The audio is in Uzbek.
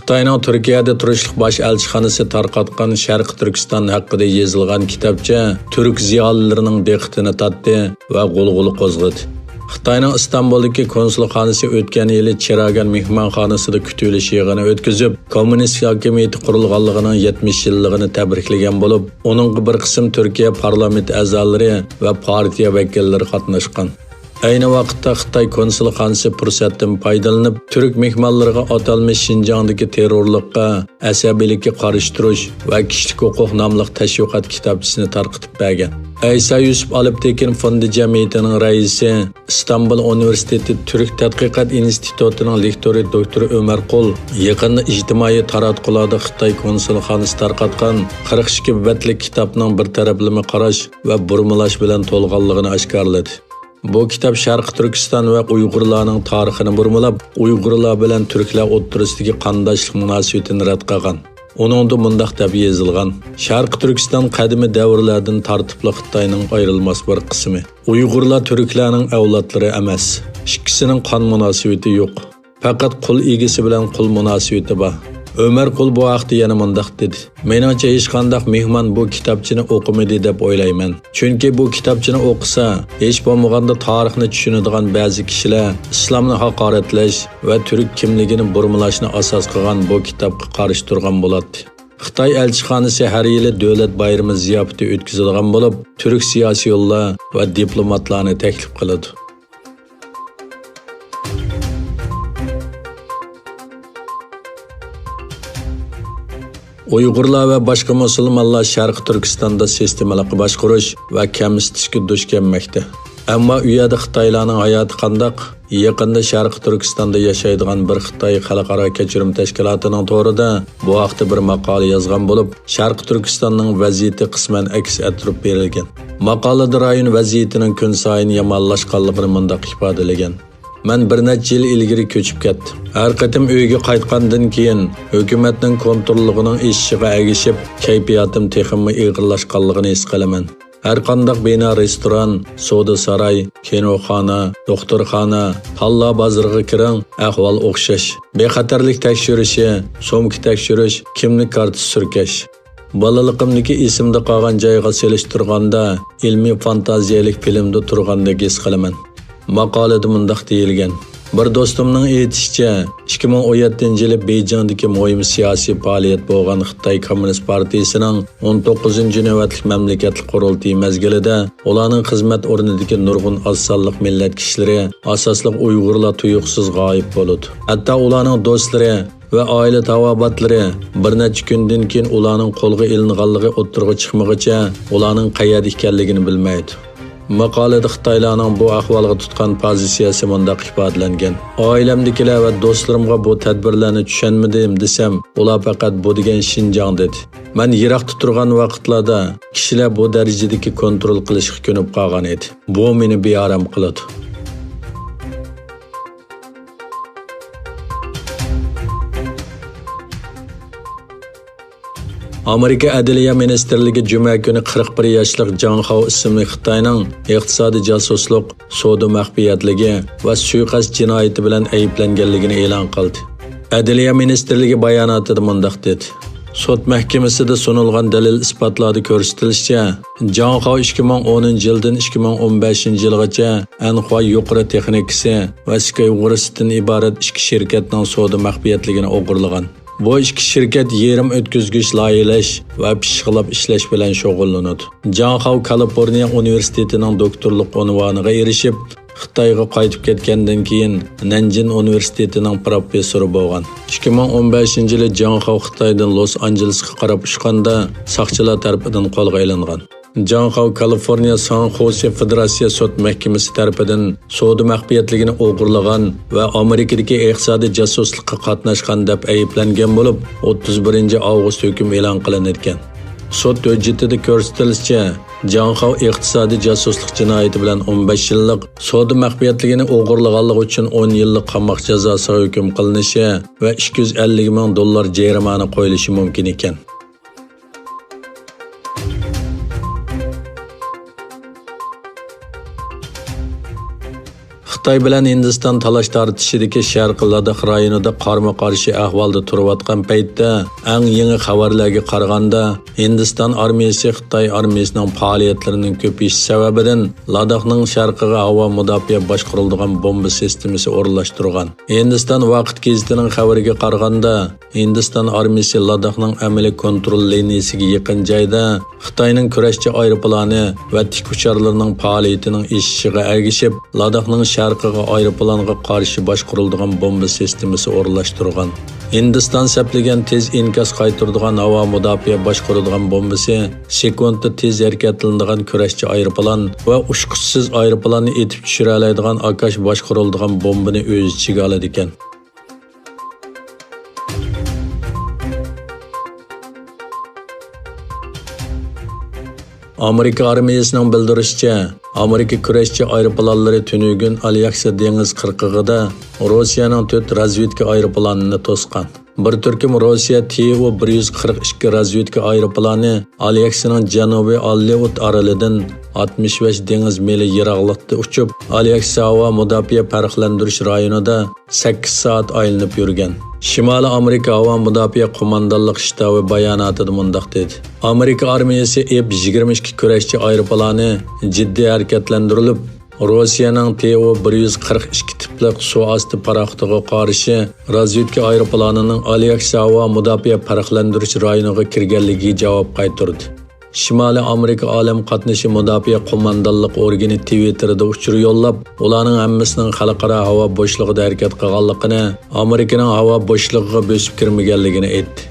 Xitoyning Turkiyada turishliq bosh elchixonasi tarqatgan Sharq Turkiston haqida yozilgan kitobcha turk ziyolilarining diqqatini tortdi va g'ulg'ula qo'zg'adi. Xitoyning Istanbuldagi konsulxonasi o'tgan yili Chiragan mehmonxonasida kutilish yig'ini o'tkazib, kommunist hokimiyati qurilganligining 70 yilligini tabriklagan bo'lib, uning bir qism Turkiya parlament a'zolari va partiya vakillari qatnashgan. Ayni vaqtda Xitoy konsulxonasi fursatdan foydalanib, turk mehmonlariga atalmish Xinjiangdagi terrorlikqa, asabiylikka qarshi turish va kishilik huquq nomli tashviqot kitobchisini tarqatib bergan. Aysa Yusuf Aliptekin fondi jamiyatining raisi, Istanbul Universiteti Türk Tadqiqot institutining lektori doktor Ömer Qul yaqinda ijtimoiy taratqularda Xitoy konsulxonasi tarqatgan 42 betlik kitobning bir taraflama qarash va burmalash bilan to'lg'anligini oshkorladi. Bu kitob Sharq Turkiston va Uyg'urlarning tarixini burmalab, Uyg'urlar bilan turklar o'rtasidagi qandoshlik munosabatini rad qilgan. Uningda mundaq deb yozilgan: Sharq Turkiston qadimiy davrlardan tartibli Xitoyning ayrilmas bir qismi. Uyg'urlar turklarning avlodlari emas. Ikkisining qon munosabati yo'q. Faqat qul egisi bilan qul munosabati bor. Ömer Qul bu vaqtda yana mundaq dedi: "Meningcha hech qanday mehmon bu kitobchini o'qimadi deb o'ylayman. Chunki bu kitobchini o'qisa, hech bo'lmaganda tarixni tushunadigan ba'zi kishilar islomni haqoratlash va turk kimligini burmalashni asos qilgan bu kitobga qarshi turgan bo'ladi." Xitoy elchixonasi har yili davlat bayrami ziyofati o'tkazadigan bo'lib, turk siyosiyonlar va diplomatlarni taklif qiladi. Uyg'urlar va boshqa musulmonlar Sharq Turkistonda sistemalik boshqarish va kamsitishga duch kelmoqda. Ammo u yerda Xitoylarning hayoti qandaq? Yaqinda Sharq Turkistonda yashaydigan bir Xitoy xalqaro kechirim tashkilotining to'g'rida bu vaqtda bir maqola yozgan bo'lib, Sharq Turkistonning vaziyati qisman aks ettirib berilgan. Maqolada rayon vaziyatining kun sayin yomonlashganligini mundaq ifodalagan: "Men bir necha yil ilgari ko'chib ketdim. Har qatim uyga qaytgandan keyin hukumatning kontrolligining eshishiga ergishib, kayfiyatim texmi ig'irlashganligini his qilaman. Har qanday bino, restoran, savdo saroy, kinoxona, doktorxona, halla bozoriga kiring, ahvol o'xshash. Bexatarlik tekshirishi, so'mka tekshirish, kimlik kartasi surkash. Bolaliqimdagi esimda qolgan joyga selishtirganda ilmiy fantaziyalik filmda turgandek his qilaman." Maqolada mundaq deyilgan: "Bir do'stimning aytishicha, 2017-yili Beyjingdagi muhim siyosiy faoliyat bo'lgan Xitoy Kommunist partiyasining 19-navbatlik mamlakatlik qurultiyi mezgilida ularning xizmat o'rnidagi nurg'un oz sonli millat kishilari, asosli Uyg'urlar tuyuqsiz g'oyib bo'ldi. Hatto ularning do'stlari va oila tavobatlari bir necha kundan keyin ularning qo'lga ilinganligi o'ttirg'i chiqmaguncha ularning qayerda ekanligini bilmaydi." Maqolada Xitoylarning bu ahvolga tutgan pozitsiyasi mundaq ifodalangan: "Oilamdagilar va do'stlarimga bu tadbirlarni tushunmadim desam, ular faqat bu degan Xinjiang dedi. Men yiroqda turgan vaqtlarda kishilar bu darajadagi kontrol qilishga ko'nib qolgan edi. Bu meni bearam qiladi." Amerika Adliya Ministerligi juma kuni 41 yoshli Jang Hao ismli Xitoyning iqtisodiy josuslik, savdo maxfiyatligi va suiqasd jinoyati bilan ayblanganligini e'lon qildi. Adliya Ministerligi bayonotida mundaq dedi: "Sud mahkamasida sunilgan dalil isbotlarda ko'rsatilishicha, Jang Hao 2010-yildan 2015-yilgacha Anhua yuqori texnikasi va Skywurstdan iborat ikki shirkatning savdo maxfiyatligini o'g'irlagan. Bu ikki shirkat yerim o'tkazgich loyihalash va pishqilab ishlash bilan shug'ullanadi. Jang Hao Kaliforniya universitetining doktorlik unvoniga erishib, Xitoyga qaytib ketgandan keyin Nanjing universitetining professori bo'lgan. 2015-yili Jang Hao Xitoydan Los Anjelesga qarab uchganda soqchilar tomonidan qo'lga olingan. Jang Hao Kaliforniya San Jose Federatsiya sud mahkamasi tomonidan savdo maxfiyatligini o'g'irlagan va Amerikadagi iqtisodiy josuslikqa qatnashgan deb ayblangan bo'lib, 31-avgust hukm e'lon qilingan. Sud hujjatida ko'rsatilishicha, Jang Hao iqtisodiy josuslik jinoyati bilan 15 yillik, savdo maxfiyatligini o'g'irlaganligi uchun 10 yillik qamoq jazosiga hukm qilinishi va $250 ming jarimani qo'yilishi mumkin ekan. Xitoy bilan Hindiston talash tortishidagi Sharqiy Ladakh rayonida qarama-qarshi ahvolda turayotgan paytda eng yangi xabarlarga qaraganda Hindiston armiyasi Xitoy armiyasining faoliyatlarining ko'payishi sababidan Ladakhning sharqiga havo mudofaa boshqariladigan bomba sistemasi o'rnashtirgan. Hindiston vaqt gazetining xabariga qaraganda Hindiston armiyasi Ladakhning amaliy kontrol liniyasiga yaqin joyda Xitoyning kurashchi aeroplani va tik ucharlarining faoliyatining eshishiga ergishib Ladakhning sharqiga aeroplanga qarshi boshqariladigan bomba sistemasi o'rnashtirgan. Hindiston saplagan tez inkas qaytaradigan havo mudofaa boshqaradigan bombasi sekundda tez harakatlanadigan kurashchi aeroplan va ushquchsiz aeroplanni etib tushira oladigan Akash boshqariladigan bombani o'z ichiga oladi ekan. Amerika armiyasining bildirishicha, Amerika kurashchi aeroplanlari tunugun Alyaksa dengiz qirg'og'ida Rossiyaning 4 razvedka aeroplanini to'sgan. Bir turkum Rossiya Tu-142 razvedka aeroplani Alyaksaning janubiy Alliut orolidan 65 dengiz mili yiroqlikda uchib, Alyaksa havo mudofaa farqlantirish rayonida 8 soat aylanib yurgan. Shimoliy Amerika havo mudofaa qo'mondonlik shtabi bayonotida mundaq dedi. Amerika armiyasi F-22 kurashchi aeroplani jiddiy harakatlantirilib, Rossiyaning Tu-142 tipli suvosti paraxotiga qarshi razvedka aeroplanining Alyaksa havo mudofaa farqlantirish rayoniga kirganligiga javob qaytardi. Shimoliy Amerika olam qatnashi mudofaa qo'mondonlik organi Twitterda uchur yo'llab, ularning hammasining xalqaro havo bo'shlig'ida harakat qilganligini, Amerikaning havo bo'shlig'iga bosib kirmaganligini aytdi.